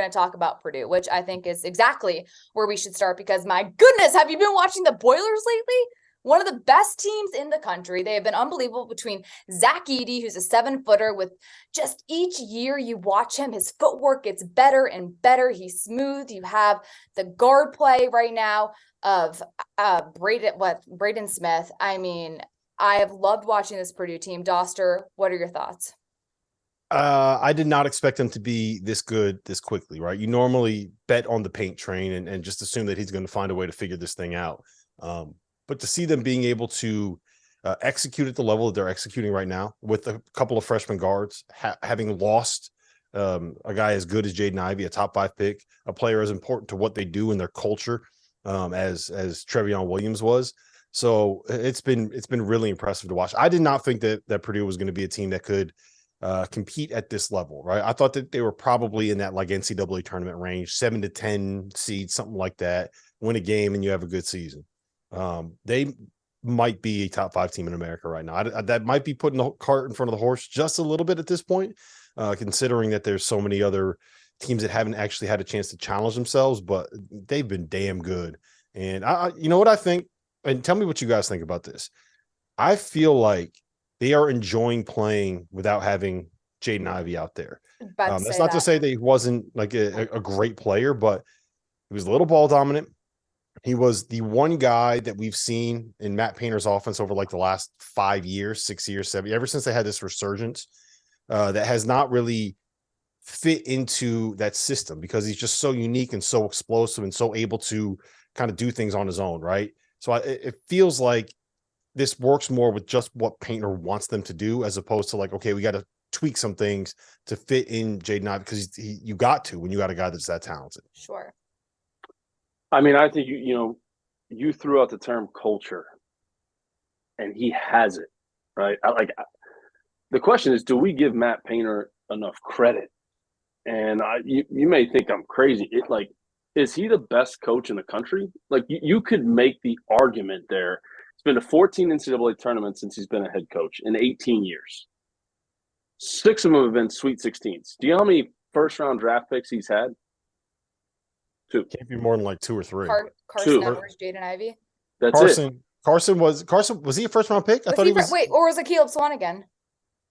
going to talk about Purdue, which I think is exactly where we should start because, my goodness, have you been watching the Boilers lately? One of the best teams in the country. They have been unbelievable between Zach Edey, who's a 7-footer with just each year you watch him, his footwork gets better and better. He's smooth. You have the guard play right now of Braden Smith. I mean, I have loved watching this Purdue team. Doster, what are your thoughts? I did not expect him to be this good this quickly, right? You normally bet on the paint train and just assume that he's going to find a way to figure this thing out. But to see them being able to execute at the level that they're executing right now with a couple of freshman guards, having lost a guy as good as Jaden Ivey, a top 5 pick, a player as important to what they do in their culture as Trevion Williams was. So it's been really impressive to watch. I did not think that Purdue was going to be a team that could compete at this level, right? I thought that they were probably in that like NCAA tournament range, 7 to 10 seeds, something like that, win a game and you have a good season. They might be a top 5 team in America right now. That might be putting the cart in front of the horse just a little bit at this point, considering that there's so many other teams that haven't actually had a chance to challenge themselves, but they've been damn good. And you know what I think, and tell me what you guys think about this. I feel like they are enjoying playing without having Jaden Ivey out there. That's not to say that he wasn't like a great player, but he was a little ball dominant. He was the one guy that we've seen in Matt Painter's offense over like the last 5 years, 6 years, 7 years, ever since they had this resurgence that has not really fit into that system because he's just so unique and so explosive and so able to kind of do things on his own, right? So it feels like this works more with just what Painter wants them to do, as opposed to like, okay, we got to tweak some things to fit in Jaden Ivey because you got to when you got a guy that's that talented. Sure. I mean, I think you threw out the term culture, and he has it, right? The question is, do we give Matt Painter enough credit? And you may think I'm crazy. Is he the best coach in the country? Like, you could make the argument there. It's been to 14 NCAA tournaments since he's been a head coach in 18 years. 6 of them have been Sweet 16s. Do you know how many first-round draft picks he's had? 2. Can't be more than like 2 or 3. Carson Edwards, Jaden Ivey. That's it. Carson was he a first-round pick? I thought he was. Wait, or was it Caleb Swanigan?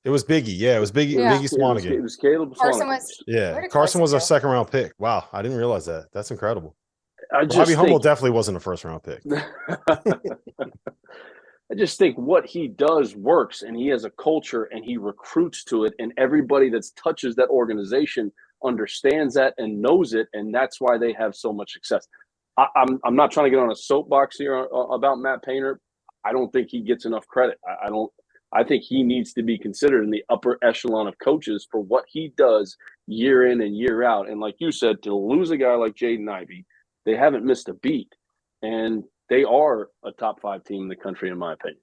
It was Biggie. Yeah, it was Biggie. Yeah. Biggie Swanigan. It was Caleb Swanigan. Carson was a second-round pick. Wow, I didn't realize that. That's incredible. Bobby Hummel definitely wasn't a first-round pick. I just think what he does works, and he has a culture, and he recruits to it, and everybody that touches that organization understands that and knows it, and that's why they have so much success. I'm not trying to get on a soapbox here about Matt Painter. I don't think he gets enough credit. I think he needs to be considered in the upper echelon of coaches for what he does year in and year out. And like you said, to lose a guy like Jaden Ivey, they haven't missed a beat, and they are a top 5 team in the country, in my opinion.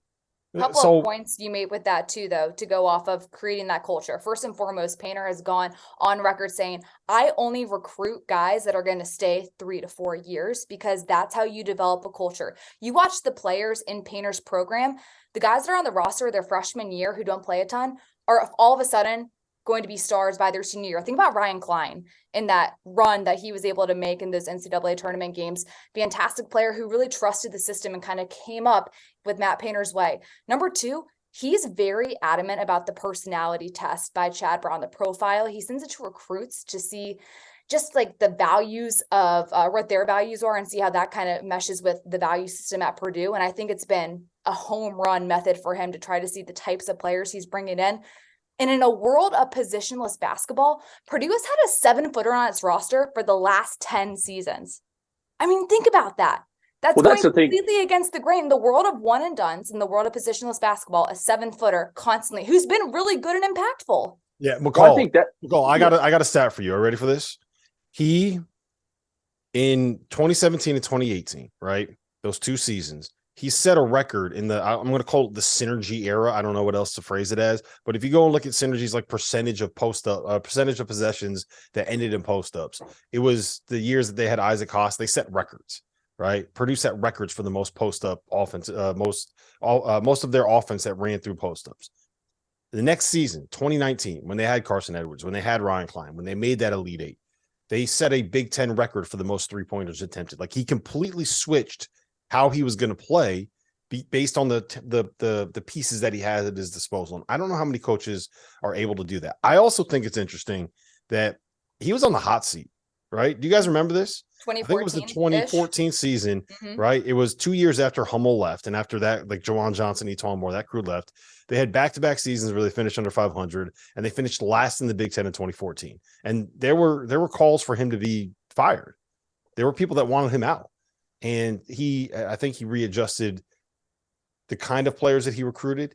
A couple of points you made with that too, though, to go off of creating that culture. First and foremost, Painter has gone on record saying, I only recruit guys that are going to stay 3 to 4 years because that's how you develop a culture. You watch the players in Painter's program, the guys that are on the roster their freshman year who don't play a ton are all of a sudden going to be stars by their senior year. Think about Ryan Klein in that run that he was able to make in those NCAA tournament games. Fantastic player who really trusted the system and kind of came up with Matt Painter's way. Number 2, he's very adamant about the personality test by Chad Brown, the profile. He sends it to recruits to see just like the values of what their values are and see how that kind of meshes with the value system at Purdue. And I think it's been a home run method for him to try to see the types of players he's bringing in. And in a world of positionless basketball, Purdue has had a 7-footer on its roster for the last 10 seasons. I mean, think about that. That's going completely against the grain. In the world of one and dones, in the world of positionless basketball, a 7-footer constantly, who's been really good and impactful. Yeah, McCall, I got a stat for you. Are you ready for this? He, in 2017 and 2018, right, those 2 seasons, he set a record in I'm going to call it the synergy era. I don't know what else to phrase it as, but if you go and look at synergies like percentage of percentage of possessions that ended in post-ups, it was the years that they had Isaac Haas. They set records, right? Purdue set records for the most post-up offense, most of their offense that ran through post-ups. The next season, 2019, when they had Carson Edwards, when they had Ryan Klein, when they made that Elite 8, they set a Big Ten record for the most three-pointers attempted. Like, he completely switched how he was going to play based on the pieces that he has at his disposal. And I don't know how many coaches are able to do that. I also think it's interesting that he was on the hot seat, right? Do you guys remember this? I think it was the 2014 season, right? It was 2 years after Hummel left. And after that, like Jawan Johnson, Eton Moore, that crew left. They had back-to-back seasons where they finished under 500, and they finished last in the Big Ten in 2014. And there were calls for him to be fired. There were people that wanted him out. And I think he readjusted the kind of players that he recruited.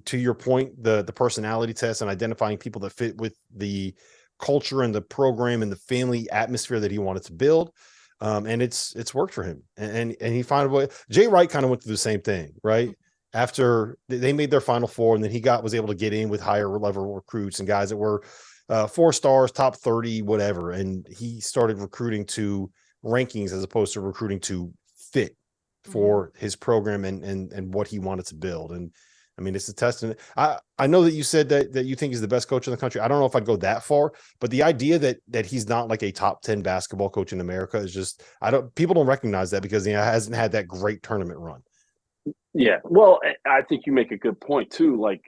To your point, the personality test and identifying people that fit with the culture and the program and the family atmosphere that he wanted to build. And it's worked for him. And he found a way. Jay Wright kind of went through the same thing, right? After they made their Final Four, and then he was able to get in with higher level recruits and guys that were 4 stars, top 30, whatever. And he started recruiting to rankings as opposed to recruiting to fit for his program and what he wanted to build. And I mean, it's a testament. I know that you said that you think he's the best coach in the country. I don't know if I'd go that far, but the idea that he's not like a top 10 basketball coach in America is just, people don't recognize that because he hasn't had that great tournament run. Yeah. Well, I think you make a good point too. Like,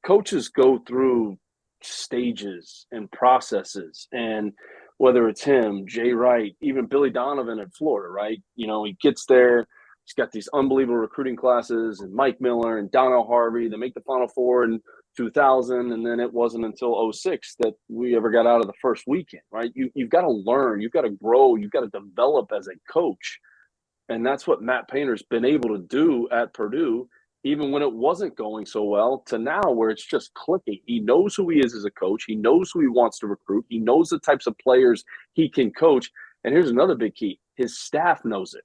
coaches go through stages and processes, and whether it's him, Jay Wright, even Billy Donovan in Florida, right? You know, he gets there, he's got these unbelievable recruiting classes, and Mike Miller and Donnell Harvey, they make the Final Four in 2000, and then it wasn't until 06 that we ever got out of the first weekend, right? You've got to learn, you've got to grow, you've got to develop as a coach. And that's what Matt Painter's been able to do at Purdue, even when it wasn't going so well, to now where it's just clicking. He knows who he is as a coach. He knows who he wants to recruit. He knows the types of players he can coach. And here's another big key. His staff knows it.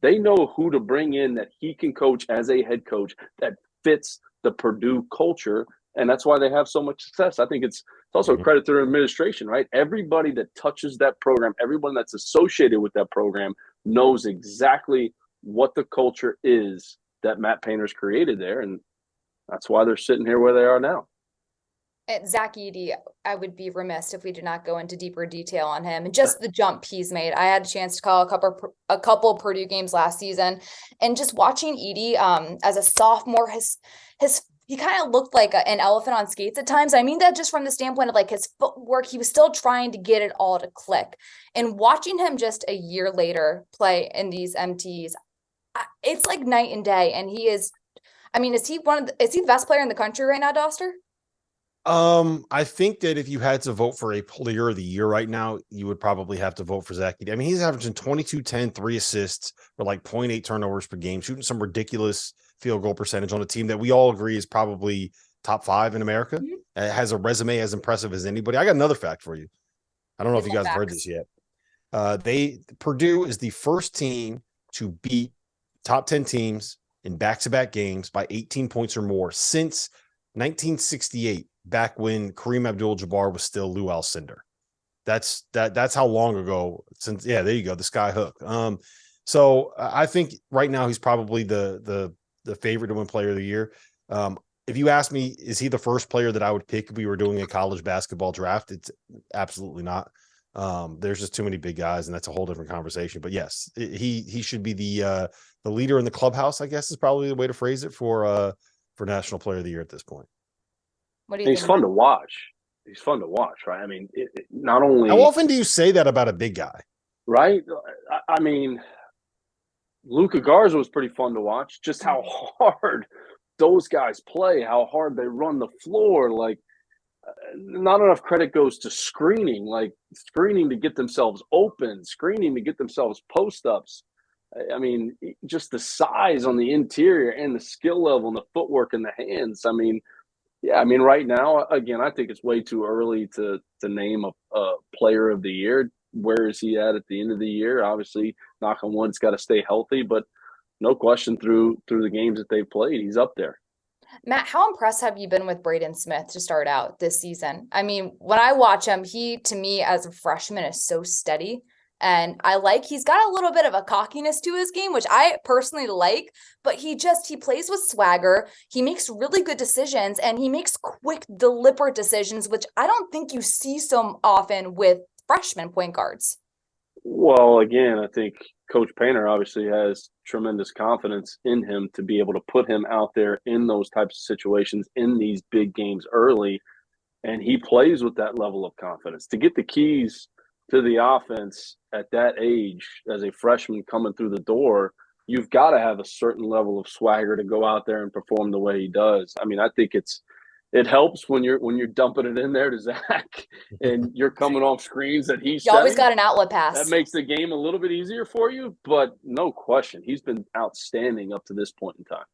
They know who to bring in that he can coach as a head coach that fits the Purdue culture. And that's why they have so much success. I think it's also a credit to their administration, right? Everybody that touches that program, everyone that's associated with that program knows exactly what the culture is that Matt Painter's created there. And that's why they're sitting here where they are now. And Zach Edey, I would be remiss if we did not go into deeper detail on him and just the jump he's made. I had a chance to call a couple Purdue games last season, and just watching Edey as a sophomore, he kind of looked like an elephant on skates at times. I mean that just from the standpoint of like his footwork, he was still trying to get it all to click. And watching him just a year later play in these MTs, it's like night and day. And he is, I mean, is he the best player in the country right now, Doster? I think that if you had to vote for a player of the year right now, you would probably have to vote for Zach Edey. I mean, he's averaging 22, 10, 3 assists for like 0.8 turnovers per game, shooting some ridiculous field goal percentage on a team that we all agree is probably top 5 in America. It has a resume as impressive as anybody. I got another fact for you. I don't know if you guys have heard this yet. Purdue is the first team to beat top 10 teams in back-to-back games by 18 points or more since 1968, back when Kareem Abdul-Jabbar was still Lou Alcindor. That's how long ago since. Yeah, there you go, the sky hook. So I think right now he's probably the favorite to win player of the year. If you ask me, is he the first player that I would pick if we were doing a college basketball draft? It's absolutely not. There's just too many big guys, and that's a whole different conversation. But yes, he should be the leader in the clubhouse, I guess is probably the way to phrase it for National Player of the Year at this point. What do you think? He's fun to watch. He's fun to watch, right? I mean, not only. How often do you say that about a big guy? Right? I mean, Luka Garza was pretty fun to watch. Just how hard those guys play, how hard they run the floor. Like, not enough credit goes to screening to get themselves open, screening to get themselves post-ups. I mean, just the size on the interior and the skill level and the footwork and the hands. I mean, yeah, I mean, right now, again, I think it's way too early to name a player of the year. Where is he at the end of the year? Obviously, knock on wood, it's got to stay healthy, but no question through the games that they've played, he's up there. Matt, how impressed have you been with Braden Smith to start out this season? I mean, when I watch him, he, to me, as a freshman, is so steady. And he's got a little bit of a cockiness to his game, which I personally like, but he plays with swagger. He makes really good decisions, and he makes quick, deliberate decisions, which I don't think you see so often with freshman point guards. Well, again, I think Coach Painter obviously has tremendous confidence in him to be able to put him out there in those types of situations in these big games early. And he plays with that level of confidence. To get the keys to the offense at that age as a freshman coming through the door, you've got to have a certain level of swagger to go out there and perform the way he does. I mean, I think it helps when you're dumping it in there to Zach and you're coming off screens that he's You always setting. got an outlet That pass. makes the game a little bit easier for you, but no question, he's been outstanding up to this point in time.